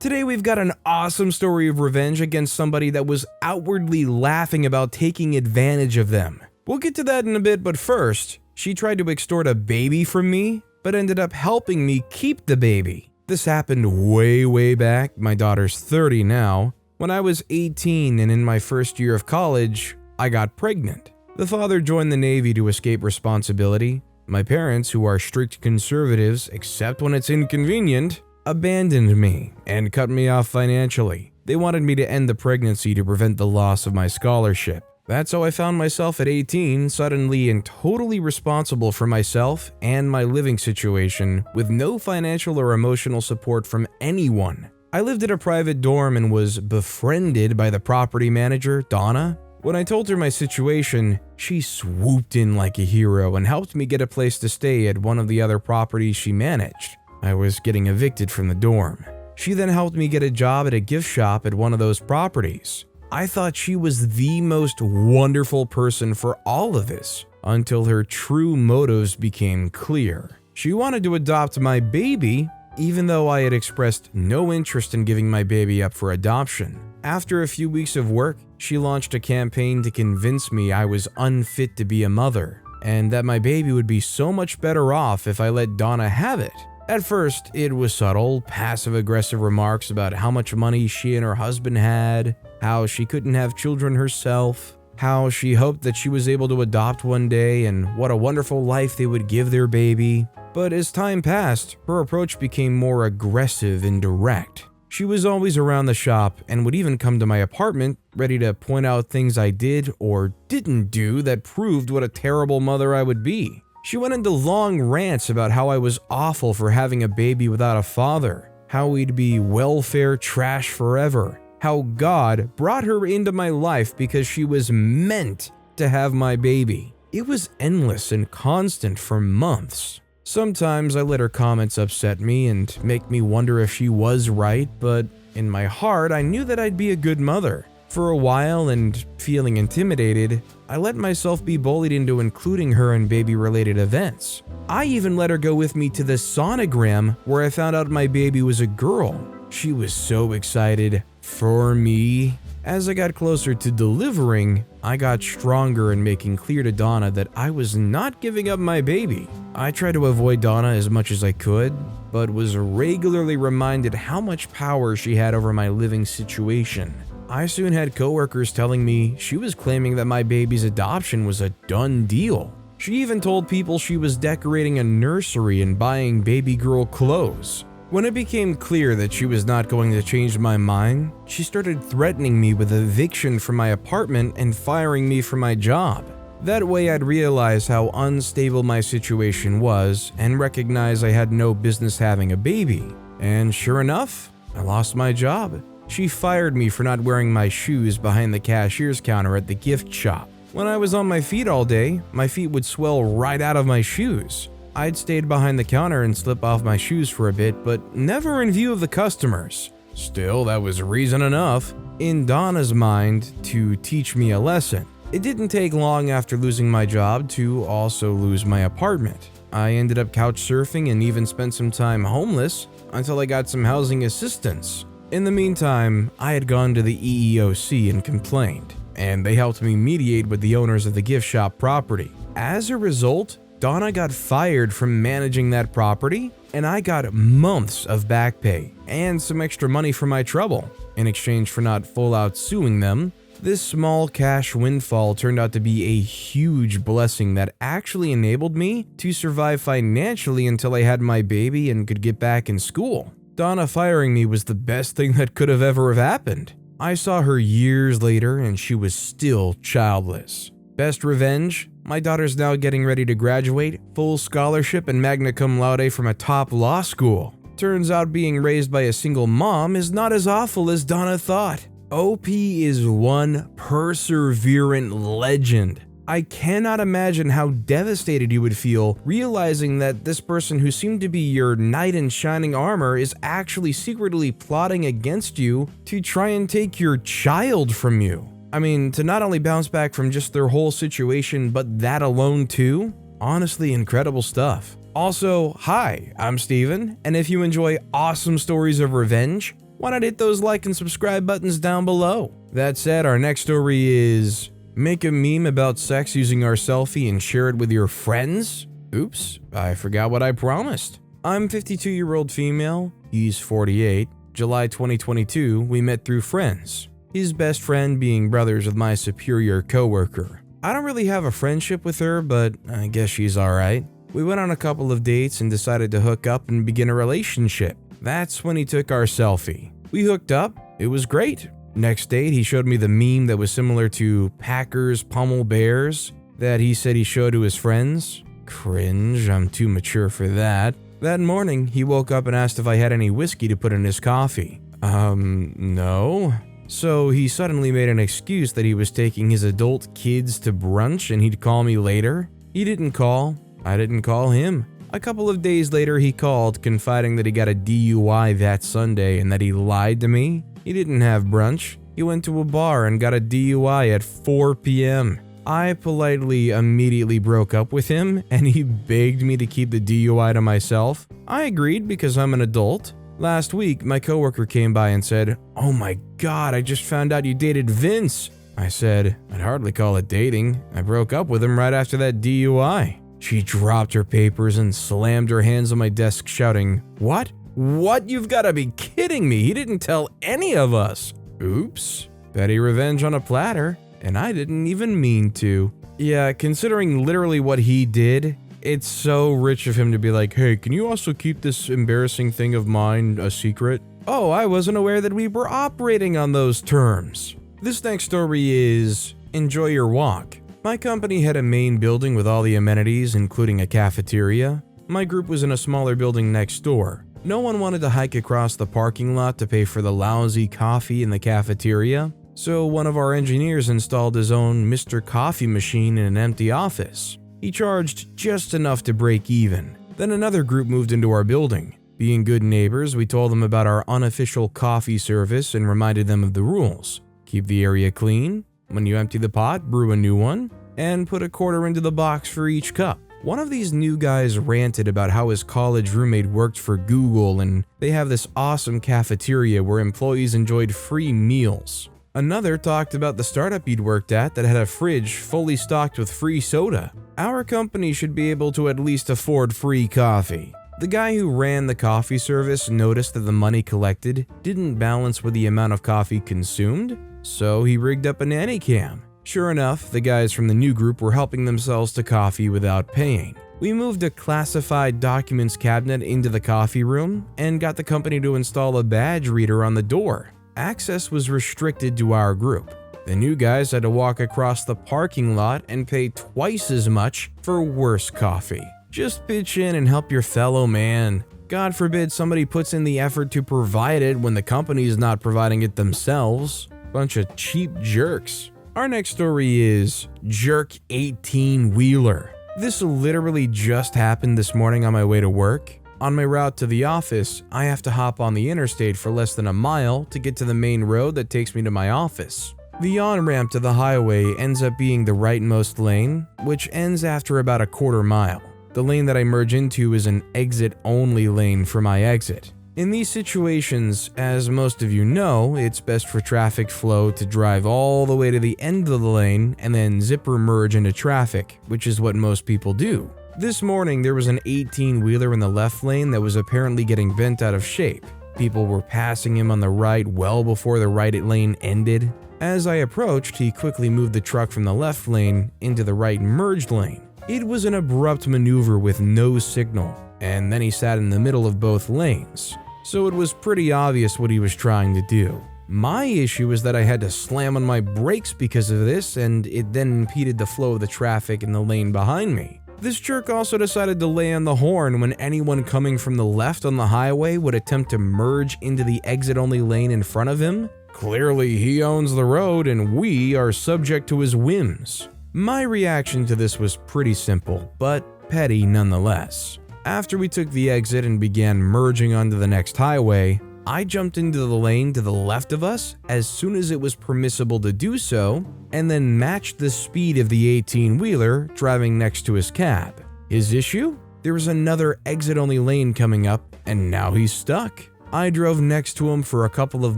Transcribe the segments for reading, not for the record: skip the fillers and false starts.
Today we've got an awesome story of revenge against somebody that was outwardly laughing about taking advantage of them. We'll get to that in a bit, but first, she tried to extort a baby from me, but ended up helping me keep the baby. This happened way back, my daughter's 30 now. When I was 18 and in my first year of college, I got pregnant. The father joined the Navy to escape responsibility. My parents, who are strict conservatives except when it's inconvenient, abandoned me and cut me off financially. They wanted me to end the pregnancy to prevent the loss of my scholarship. That's how I found myself at 18, suddenly and totally responsible for myself and my living situation, with no financial or emotional support from anyone. I lived in a private dorm and was befriended by the property manager, Donna. When I told her my situation, she swooped in like a hero and helped me get a place to stay at one of the other properties she managed. I was getting evicted from the dorm. She then helped me get a job at a gift shop at one of those properties. I thought she was the most wonderful person for all of this, until her true motives became clear. She wanted to adopt my baby, even though I had expressed no interest in giving my baby up for adoption. After a few weeks of work, she launched a campaign to convince me I was unfit to be a mother, and that my baby would be so much better off if I let Donna have it. At first, it was subtle, passive-aggressive remarks about how much money she and her husband had, how she couldn't have children herself, how she hoped that she was able to adopt one day, and what a wonderful life they would give their baby. But as time passed, her approach became more aggressive and direct. She was always around the shop and would even come to my apartment, ready to point out things I did or didn't do that proved what a terrible mother I would be. She went into long rants about how I was awful for having a baby without a father, how we'd be welfare trash forever, how God brought her into my life because she was meant to have my baby. It was endless and constant for months. Sometimes I let her comments upset me and make me wonder if she was right, but in my heart I knew that I'd be a good mother. For a while, and feeling intimidated, I let myself be bullied into including her in baby-related events. I even let her go with me to the sonogram where I found out my baby was a girl. She was so excited for me. As I got closer to delivering, I got stronger in making clear to Donna that I was not giving up my baby. I tried to avoid Donna as much as I could, but was regularly reminded how much power she had over my living situation. I soon had coworkers telling me she was claiming that my baby's adoption was a done deal. She even told people she was decorating a nursery and buying baby girl clothes. When it became clear that she was not going to change my mind, she started threatening me with eviction from my apartment and firing me from my job. That way I'd realize how unstable my situation was and recognize I had no business having a baby. And sure enough, I lost my job. She fired me for not wearing my shoes behind the cashier's counter at the gift shop. When I was on my feet all day, my feet would swell right out of my shoes. I'd stayed behind the counter and slip off my shoes for a bit, but never in view of the customers. Still, that was reason enough, in Donna's mind, to teach me a lesson. It didn't take long after losing my job to also lose my apartment. I ended up couch surfing and even spent some time homeless until I got some housing assistance. In the meantime, I had gone to the EEOC and complained, and they helped me mediate with the owners of the gift shop property. As a result, Donna got fired from managing that property, and I got months of back pay and some extra money for my trouble. In exchange for not full-out suing them, this small cash windfall turned out to be a huge blessing that actually enabled me to survive financially until I had my baby and could get back in school. Donna firing me was the best thing that could have ever happened. I saw her years later and she was still childless. Best revenge? My daughter's now getting ready to graduate, full scholarship and magna cum laude from a top law school. Turns out being raised by a single mom is not as awful as Donna thought. OP is one perseverant legend. I cannot imagine how devastated you would feel realizing that this person who seemed to be your knight in shining armor is actually secretly plotting against you to try and take your child from you. I mean, to not only bounce back from just their whole situation, but that alone too? Honestly, incredible stuff. Also, hi, I'm Steven, and if you enjoy awesome stories of revenge, why not hit those like and subscribe buttons down below? That said, our next story is make a meme about sex using our selfie and share it with your friends? Oops, I forgot what I promised. I'm 52-year-old female, he's 48. July 2022, we met through friends. His best friend being brothers with my superior coworker. I don't really have a friendship with her, but I guess she's alright. We went on a couple of dates and decided to hook up and begin a relationship. That's when he took our selfie. We hooked up, it was great. Next date, he showed me the meme that was similar to Packers pummel bears that he said he showed to his friends. Cringe, I'm too mature for that. That morning, he woke up and asked if I had any whiskey to put in his coffee. No. So he suddenly made an excuse that he was taking his adult kids to brunch and he'd call me later. He didn't call. I didn't call him. A couple of days later, he called, confiding that he got a DUI that Sunday and that he lied to me. He didn't have brunch. He went to a bar and got a DUI at 4 p.m. I politely immediately broke up with him and he begged me to keep the DUI to myself. I agreed because I'm an adult. Last week, my coworker came by and said, "Oh my god, I just found out you dated Vince." I said, "I'd hardly call it dating. I broke up with him right after that DUI." She dropped her papers and slammed her hands on my desk shouting, "What? What? You've got to be kidding me. He didn't tell any of us." Oops. Petty revenge on a platter, and I didn't even mean to. Yeah, considering literally what he did, it's so rich of him to be like, "Hey, can you also keep this embarrassing thing of mine a secret?" Oh, I wasn't aware that we were operating on those terms. This next story is enjoy your walk. My company had a main building with all the amenities, including a cafeteria. My group was in a smaller building next door. No one wanted to hike across the parking lot to pay for the lousy coffee in the cafeteria, so one of our engineers installed his own Mr. Coffee machine in an empty office. He charged just enough to break even. Then another group moved into our building. Being good neighbors, we told them about our unofficial coffee service and reminded them of the rules. Keep the area clean. When you empty the pot, brew a new one, and put a quarter into the box for each cup. One of these new guys ranted about how his college roommate worked for Google and they have this awesome cafeteria where employees enjoyed free meals. Another talked about the startup he'd worked at that had a fridge fully stocked with free soda. Our company should be able to at least afford free coffee. The guy who ran the coffee service noticed that the money collected didn't balance with the amount of coffee consumed, so he rigged up a nanny cam. Sure enough, the guys from the new group were helping themselves to coffee without paying. We moved a classified documents cabinet into the coffee room and got the company to install a badge reader on the door. Access was restricted to our group. The new guys had to walk across the parking lot and pay twice as much for worse coffee. Just pitch in and help your fellow man. God forbid somebody puts in the effort to provide it when the company is not providing it themselves. Bunch of cheap jerks. Our next story is Jerk 18-Wheeler. This literally just happened this morning on my way to work. On my route to the office, I have to hop on the interstate for less than a mile to get to the main road that takes me to my office. The on-ramp to the highway ends up being the rightmost lane, which ends after about a quarter mile. The lane that I merge into is an exit-only lane for my exit. In these situations, as most of you know, it's best for traffic flow to drive all the way to the end of the lane and then zipper merge into traffic, which is what most people do. This morning, there was an 18-wheeler in the left lane that was apparently getting bent out of shape. People were passing him on the right well before the right lane ended. As I approached, he quickly moved the truck from the left lane into the right merged lane. It was an abrupt maneuver with no signal, and then he sat in the middle of both lanes. So it was pretty obvious what he was trying to do. My issue is that I had to slam on my brakes because of this, and it then impeded the flow of the traffic in the lane behind me. This jerk also decided to lay on the horn when anyone coming from the left on the highway would attempt to merge into the exit-only lane in front of him. Clearly, he owns the road and we are subject to his whims. My reaction to this was pretty simple, but petty nonetheless. After we took the exit and began merging onto the next highway, I jumped into the lane to the left of us as soon as it was permissible to do so, and then matched the speed of the 18-wheeler driving next to his cab. His issue? There was another exit-only lane coming up, and now he's stuck. I drove next to him for a couple of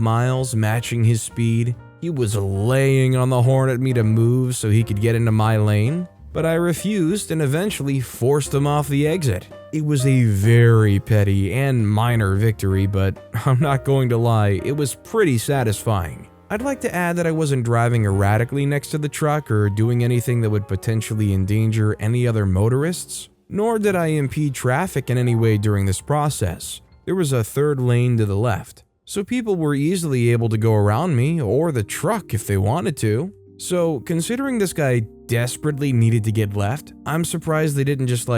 miles, matching his speed. He was laying on the horn at me to move so he could get into my lane, but I refused and eventually forced him off the exit. It was a very petty and minor victory, but I'm not going to lie, it was pretty satisfying. I'd like to add that I wasn't driving erratically next to the truck or doing anything that would potentially endanger any other motorists, nor did I impede traffic in any way during this process. There was a third lane to the left, so people were easily able to go around me or the truck if they wanted to. So, considering this guy desperately needed to get left, I'm surprised they didn't just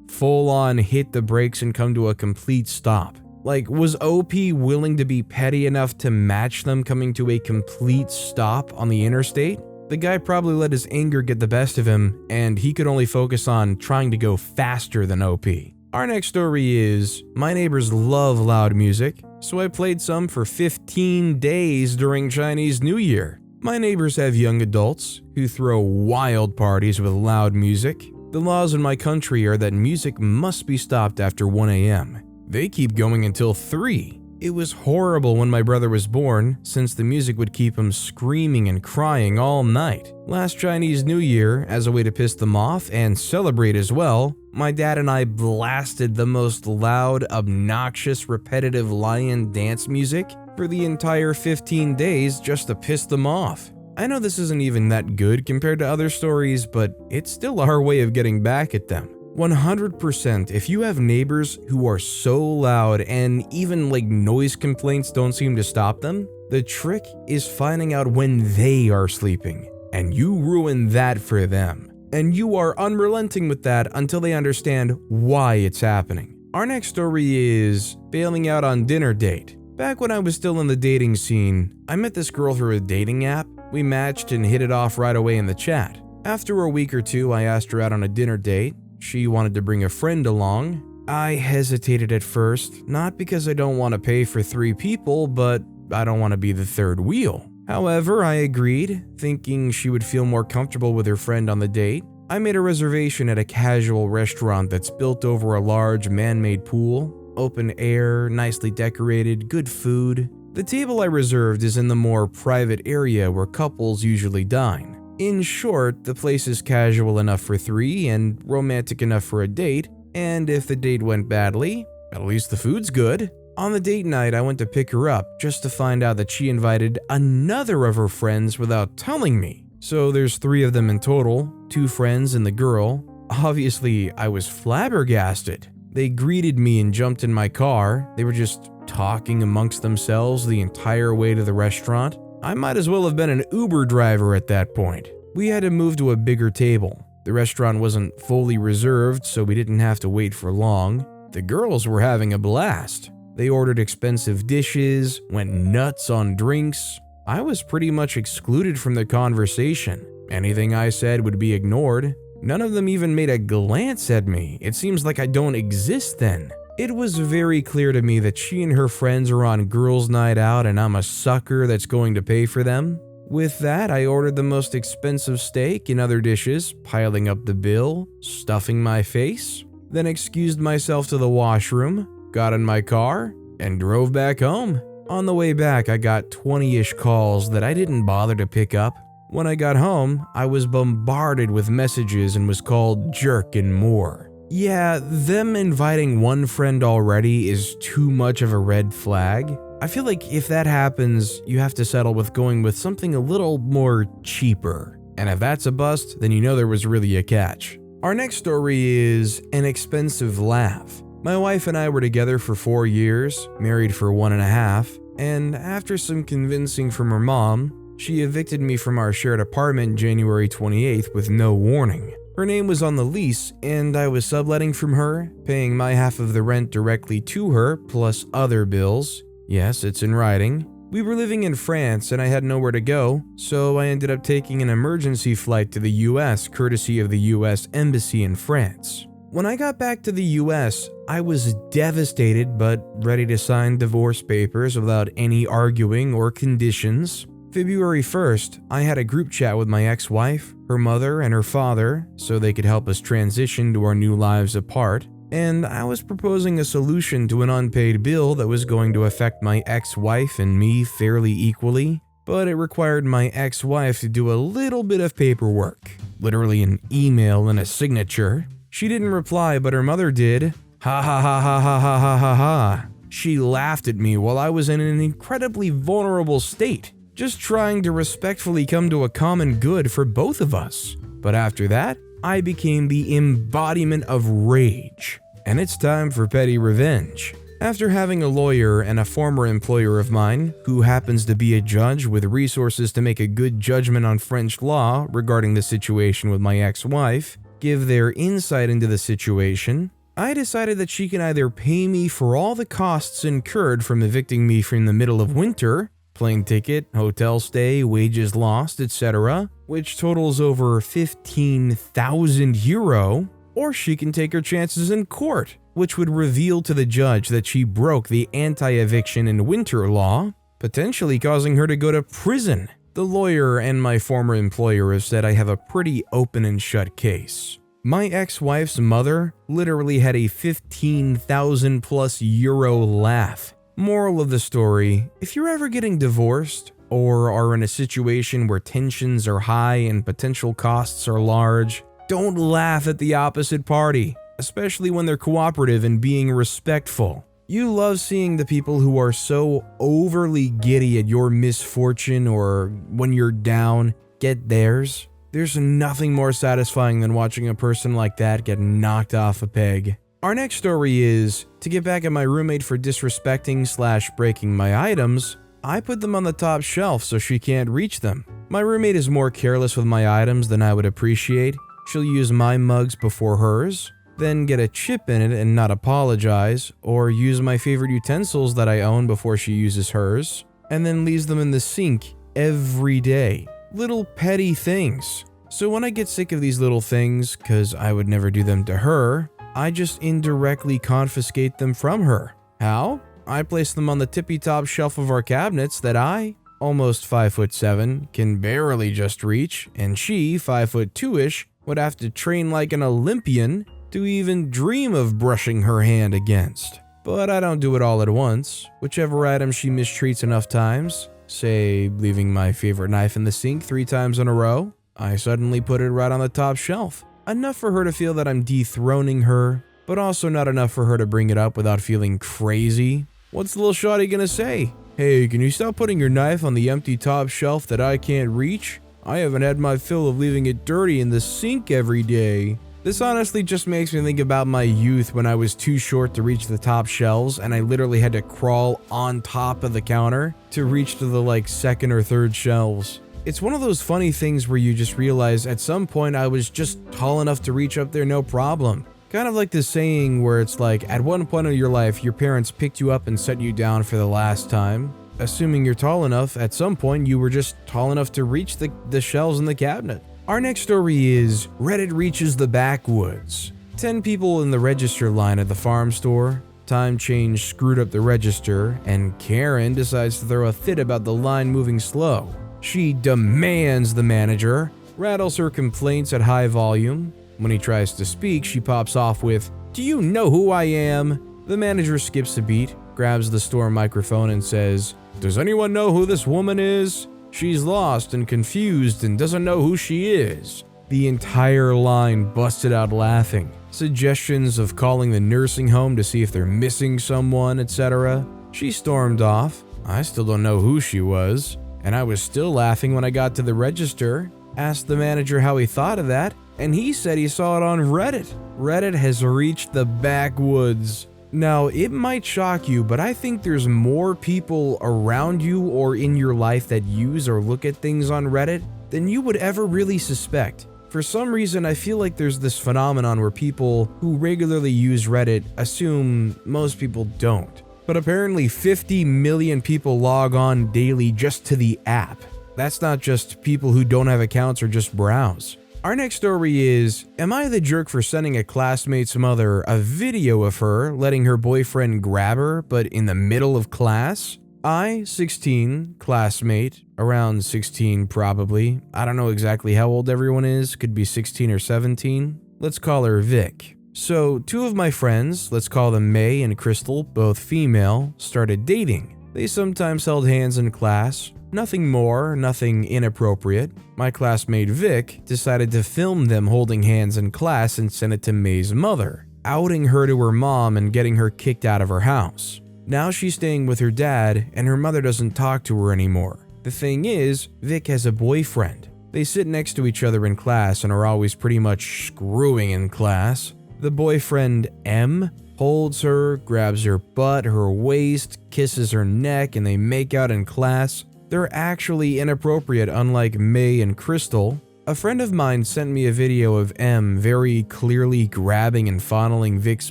full on hit the brakes and come to a complete stop. Was OP willing to be petty enough to match them coming to a complete stop on the interstate? The guy probably let his anger get the best of him, and he could only focus on trying to go faster than OP. Our next story is, my neighbors love loud music, so I played some for 15 days during Chinese New Year. My neighbors have young adults who throw wild parties with loud music. The laws in my country are that music must be stopped after 1 a.m. They keep going until 3. It was horrible when my brother was born, since the music would keep him screaming and crying all night. Last Chinese New Year, as a way to piss them off and celebrate as well, my dad and I blasted the most loud, obnoxious, repetitive lion dance music for the entire 15 days just to piss them off. I know this isn't even that good compared to other stories, but it's still our way of getting back at them. 100%, if you have neighbors who are so loud and even noise complaints don't seem to stop them, the trick is finding out when they are sleeping, and you ruin that for them. And you are unrelenting with that until they understand why it's happening. Our next story is bailing out on dinner date. Back when I was still in the dating scene, I met this girl through a dating app. We matched and hit it off right away in the chat. After a week or two, I asked her out on a dinner date. She wanted to bring a friend along. I hesitated at first, not because I don't want to pay for 3 people, but I don't want to be the third wheel. However, I agreed, thinking she would feel more comfortable with her friend on the date. I made a reservation at a casual restaurant that's built over a large man-made pool, open air, nicely decorated, good food. The table I reserved is in the more private area where couples usually dine. In short, the place is casual enough for 3 and romantic enough for a date, and if the date went badly, at least the food's good. On the date night, I went to pick her up just to find out that she invited another of her friends without telling me. So there's 3 of them in total, 2 friends and the girl. Obviously, I was flabbergasted. They greeted me and jumped in my car. They were just talking amongst themselves the entire way to the restaurant. I might as well have been an Uber driver at that point. We had to move to a bigger table. The restaurant wasn't fully reserved, so we didn't have to wait for long. The girls were having a blast. They ordered expensive dishes, went nuts on drinks. I was pretty much excluded from the conversation. Anything I said would be ignored. None of them even made a glance at me. It seems like I don't exist then. It was very clear to me that she and her friends are on girls' night out and I'm a sucker that's going to pay for them. With that, I ordered the most expensive steak and other dishes, piling up the bill, stuffing my face, then excused myself to the washroom, got in my car, and drove back home. On the way back, I got 20-ish calls that I didn't bother to pick up. When I got home, I was bombarded with messages and was called jerk and more. Yeah, them inviting one friend already is too much of a red flag. I feel like if that happens, you have to settle with going with something a little more cheaper. And if that's a bust, then you know there was really a catch. Our next story is an expensive laugh. My wife and I were together for 4 years, married for 1.5, and after some convincing from her mom, she evicted me from our shared apartment January 28th with no warning. Her name was on the lease, and I was subletting from her, paying my half of the rent directly to her, plus other bills. Yes, it's in writing. We were living in France, and I had nowhere to go, so I ended up taking an emergency flight to the US, courtesy of the US Embassy in France. When I got back to the US, I was devastated but ready to sign divorce papers without any arguing or conditions. February 1st, I had a group chat with my ex-wife, her mother, and her father so they could help us transition to our new lives apart. and I was proposing a solution to an unpaid bill that was going to affect my ex-wife and me fairly equally, but it required my ex-wife to do a little bit of paperwork, literally an email and a signature. She didn't reply, but her mother did. Ha ha ha ha ha ha ha ha ha. She laughed at me while I was in an incredibly vulnerable state, just trying to respectfully come to a common good for both of us. But after that, I became the embodiment of rage. And it's time for petty revenge. After having a lawyer and a former employer of mine, who happens to be a judge with resources to make a good judgment on French law regarding the situation with my ex-wife, give their insight into the situation, I decided that she can either pay me for all the costs incurred from evicting me from the middle of winter, plane ticket, hotel stay, wages lost, etc., which totals over 15,000 euro, or she can take her chances in court, which would reveal to the judge that she broke the anti-eviction in winter law, potentially causing her to go to prison. The lawyer and my former employer have said I have a pretty open and shut case. My ex-wife's mother literally had a 15,000 plus euro laugh. Moral of the story, if you're ever getting divorced or are in a situation where tensions are high and potential costs are large, don't laugh at the opposite party, especially when they're cooperative and being respectful. You love seeing the people who are so overly giddy at your misfortune or when you're down get theirs. There's nothing more satisfying than watching a person like that get knocked off a peg. Our next story is, to get back at my roommate for disrespecting/breaking my items, I put them on the top shelf so she can't reach them. My roommate is more careless with my items than I would appreciate. She'll use my mugs before hers, then get a chip in it and not apologize, or use my favorite utensils that I own before she uses hers, and then leaves them in the sink every day. Little petty things. So when I get sick of these little things, cause I would never do them to her, I just indirectly confiscate them from her. How? I place them on the tippy top shelf of our cabinets that I, almost 5'7", can barely just reach, and she, 5'2"-ish, would have to train like an Olympian to even dream of brushing her hand against. But I don't do it all at once. Whichever item she mistreats enough times, say leaving my favorite knife in the sink 3 times in a row, I suddenly put it right on the top shelf. Enough for her to feel that I'm dethroning her, but also not enough for her to bring it up without feeling crazy. What's the little shawty gonna say? Hey, can you stop putting your knife on the empty top shelf that I can't reach? I haven't had my fill of leaving it dirty in the sink every day. This honestly just makes me think about my youth when I was too short to reach the top shelves and I literally had to crawl on top of the counter to reach to the second or third shelves. It's one of those funny things where you just realize at some point I was just tall enough to reach up there no problem. Kind of like the saying where it's like, at one point in your life, your parents picked you up and set you down for the last time. Assuming you're tall enough, at some point you were just tall enough to reach the shelves in the cabinet. Our next story is, Reddit reaches the backwoods. 10 people in the register line at the farm store. Time change screwed up the register, and Karen decides to throw a fit about the line moving slow. She demands the manager, rattles her complaints at high volume. When he tries to speak, she pops off with, "Do you know who I am?" The manager skips a beat, grabs the store microphone and says, "Does anyone know who this woman is? She's lost and confused and doesn't know who she is." The entire line busted out laughing. Suggestions of calling the nursing home to see if they're missing someone, etc. She stormed off. I still don't know who she was, and I was still laughing when I got to the register. Asked the manager how he thought of that, and he said he saw it on Reddit. Reddit has reached the backwoods. Now, it might shock you, but I think there's more people around you or in your life that use or look at things on Reddit than you would ever really suspect. For some reason, I feel like there's this phenomenon where people who regularly use Reddit assume most people don't. But apparently 50 million people log on daily just to the app. That's not just people who don't have accounts or just browse. Our next story is, am I the jerk for sending a classmate's mother a video of her letting her boyfriend grab her, but in the middle of class? I, 16, classmate, around 16 probably. I don't know exactly how old everyone is, could be 16 or 17. Let's call her Vic. So, two of my friends, let's call them May and Crystal, both female, started dating. They sometimes held hands in class. Nothing more, nothing inappropriate. My classmate Vic decided to film them holding hands in class and send it to May's mother, outing her to her mom and getting her kicked out of her house. Now she's staying with her dad, and her mother doesn't talk to her anymore. The thing is, Vic has a boyfriend. They sit next to each other in class and are always pretty much screwing in class. The boyfriend, M, holds her, grabs her butt, her waist, kisses her neck, and they make out in class. They're actually inappropriate, unlike May and Crystal. A friend of mine sent me a video of M very clearly grabbing and fondling Vic's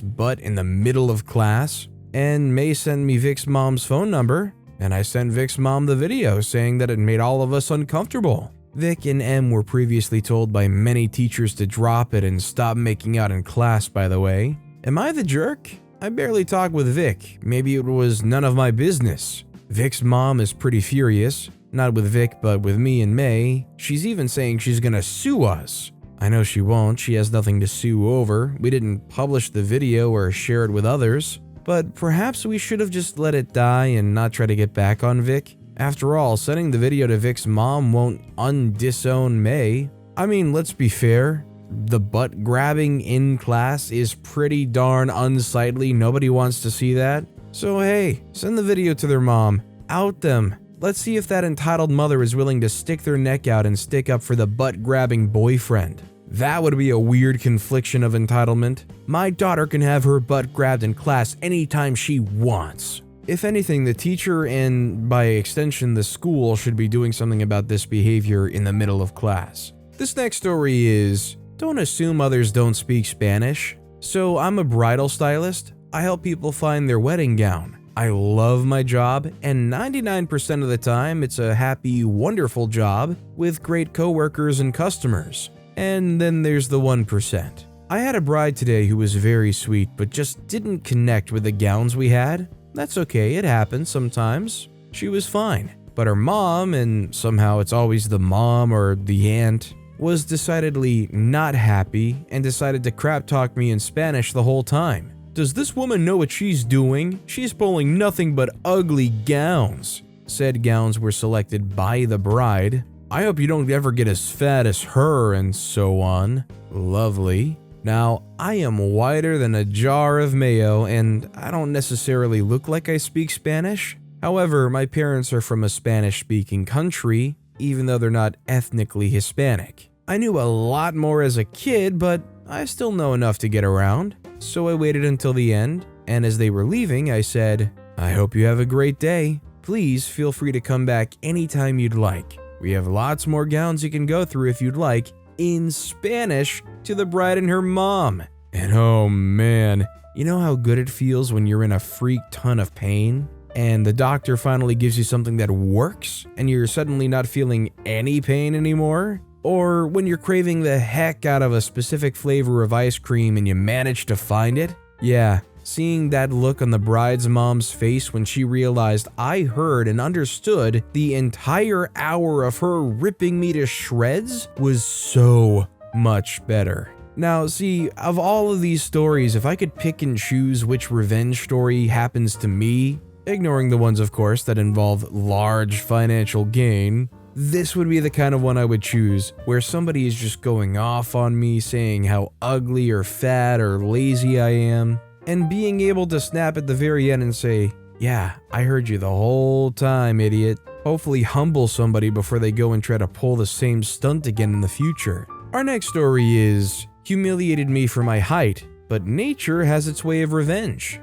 butt in the middle of class. And May sent me Vic's mom's phone number, and I sent Vic's mom the video saying that it made all of us uncomfortable. Vic and M were previously told by many teachers to drop it and stop making out in class, by the way. Am I the jerk? I barely talk with Vic. Maybe it was none of my business. Vic's mom is pretty furious. Not with Vic, but with me and May. She's even saying she's gonna sue us. I know she won't. She has nothing to sue over. We didn't publish the video or share it with others. But perhaps we should have just let it die and not try to get back on Vic. After all, sending the video to Vic's mom won't undisown May. I mean, let's be fair. The butt grabbing in class is pretty darn unsightly. Nobody wants to see that. So hey, send the video to their mom. Out them. Let's see if that entitled mother is willing to stick their neck out and stick up for the butt-grabbing boyfriend. That would be a weird confliction of entitlement. My daughter can have her butt grabbed in class anytime she wants. If anything, the teacher and, by extension, the school should be doing something about this behavior in the middle of class. This next story is, don't assume others don't speak Spanish. So I'm a bridal stylist. I help people find their wedding gown. I love my job, and 99% of the time, it's a happy, wonderful job with great coworkers and customers. And then there's the 1%. I had a bride today who was very sweet, but just didn't connect with the gowns we had. That's okay, it happens sometimes. She was fine. But her mom, and somehow it's always the mom or the aunt, was decidedly not happy and decided to crap talk me in Spanish the whole time. Does this woman know what she's doing? She's pulling nothing but ugly gowns. Said gowns were selected by the bride. I hope you don't ever get as fat as her, and so on. Lovely. Now, I am whiter than a jar of mayo, and I don't necessarily look like I speak Spanish. However, my parents are from a Spanish-speaking country, even though they're not ethnically Hispanic. I knew a lot more as a kid, but I still know enough to get around. So I waited until the end, and as they were leaving, I said, I hope you have a great day. Please feel free to come back anytime you'd like. We have lots more gowns you can go through if you'd like, in Spanish to the bride and her mom. And oh man, you know how good it feels when you're in a freak ton of pain? And the doctor finally gives you something that works, and you're suddenly not feeling any pain anymore? Or when you're craving the heck out of a specific flavor of ice cream and you manage to find it? Yeah, seeing that look on the bride's mom's face when she realized I heard and understood the entire hour of her ripping me to shreds was so much better. Now, see, of all of these stories, if I could pick and choose which revenge story happens to me, ignoring the ones, of course, that involve large financial gain, this would be the kind of one I would choose, where somebody is just going off on me, saying how ugly or fat or lazy I am, and being able to snap at the very end and say, yeah, I heard you the whole time, idiot. Hopefully humble somebody before they go and try to pull the same stunt again in the future. Our next story is, humiliated me for my height, but nature has its way of revenge.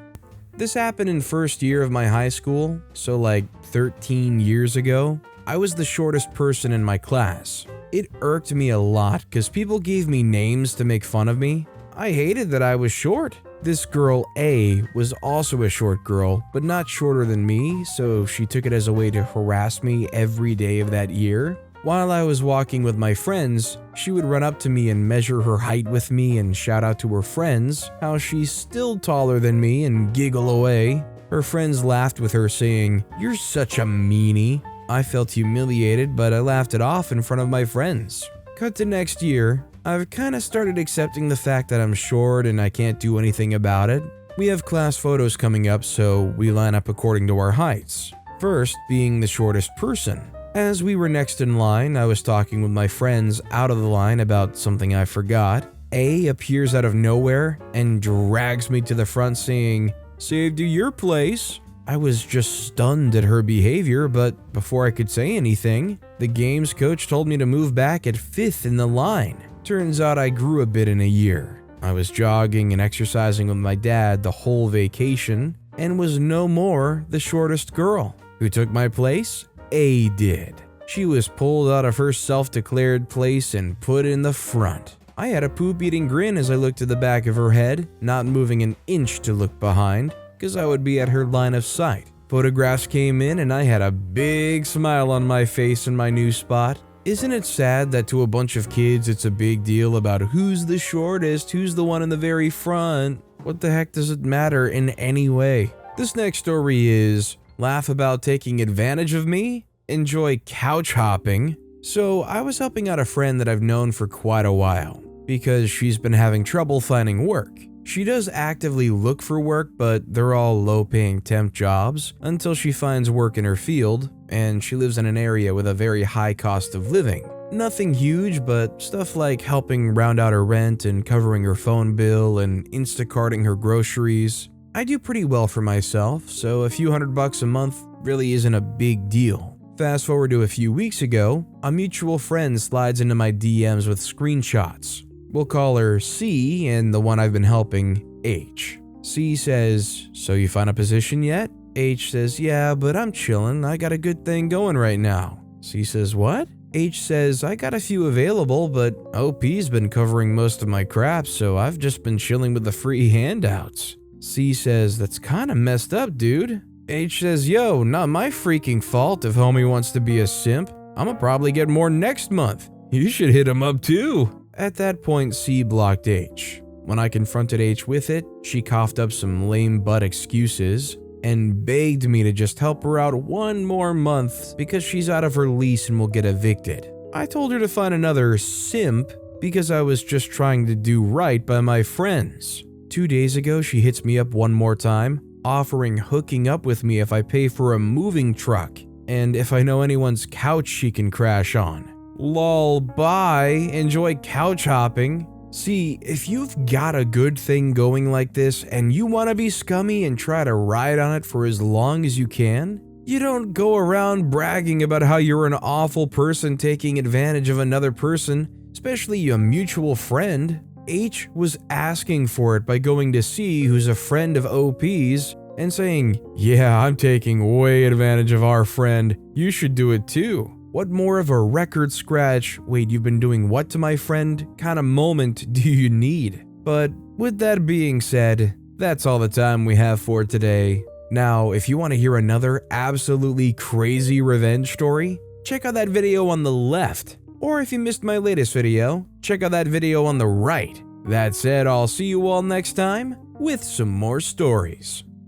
This happened in first year of my high school, so like 13 years ago. I was the shortest person in my class. It irked me a lot because people gave me names to make fun of me. I hated that I was short. This girl A was also a short girl, but not shorter than me, so she took it as a way to harass me every day of that year. While I was walking with my friends, she would run up to me and measure her height with me and shout out to her friends how she's still taller than me and giggle away. Her friends laughed with her, saying, "You're such a meanie." I felt humiliated, but I laughed it off in front of my friends. Cut to next year, I've kinda started accepting the fact that I'm short and I can't do anything about it. We have class photos coming up, so we line up according to our heights. First being the shortest person. As we were next in line, I was talking with my friends out of the line about something I forgot. A appears out of nowhere and drags me to the front saying, "Saved you your place." I was just stunned at her behavior, but before I could say anything, the games coach told me to move back at 5th in the line. Turns out I grew a bit in a year. I was jogging and exercising with my dad the whole vacation and was no more the shortest girl. Who took my place? A did. She was pulled out of her self-declared place and put in the front. I had a poop-eating grin as I looked at the back of her head, not moving an inch to look behind, because I would be at her line of sight. Photographs came in and I had a big smile on my face in my new spot. Isn't it sad that to a bunch of kids it's a big deal about who's the shortest, who's the one in the very front? What the heck does it matter in any way? This next story is laugh about taking advantage of me, enjoy couch hopping. So I was helping out a friend that I've known for quite a while because she's been having trouble finding work. She does actively look for work, but they're all low-paying temp jobs until she finds work in her field, and she lives in an area with a very high cost of living. Nothing huge, but stuff like helping round out her rent and covering her phone bill and Instacarting her groceries. I do pretty well for myself, so a few $100 a month really isn't a big deal. Fast forward to a few weeks ago, a mutual friend slides into my DMs with screenshots. We'll call her C and the one I've been helping, H. C says, "So you found a position yet?" H says, "Yeah, but I'm chillin', I got a good thing going right now." C says, "What?" H says, "I got a few available, but OP's been covering most of my crap, so I've just been chilling with the free handouts." C says, "That's kinda messed up, dude." H says, "Yo, not my freaking fault if homie wants to be a simp. I'ma probably get more next month. You should hit him up too." At that point, C blocked H. When I confronted H with it, she coughed up some lame butt excuses and begged me to just help her out one more month because she's out of her lease and will get evicted. I told her to find another simp because I was just trying to do right by my friends. 2 days ago, she hits me up one more time, offering hooking up with me if I pay for a moving truck and if I know anyone's couch she can crash on. Lol, bye, enjoy couch hopping. See, if you've got a good thing going like this and you want to be scummy and try to ride on it for as long as you can, you don't go around bragging about how you're an awful person taking advantage of another person, especially a mutual friend. H was asking for it by going to C, who's a friend of OP's, and saying, "Yeah, I'm taking way advantage of our friend, you should do it too." What more of a record scratch, "wait, you've been doing what to my friend" kind of moment do you need? But with that being said, that's all the time we have for today. Now, if you want to hear another absolutely crazy revenge story, check out that video on the left. Or if you missed my latest video, check out that video on the right. That said, I'll see you all next time with some more stories.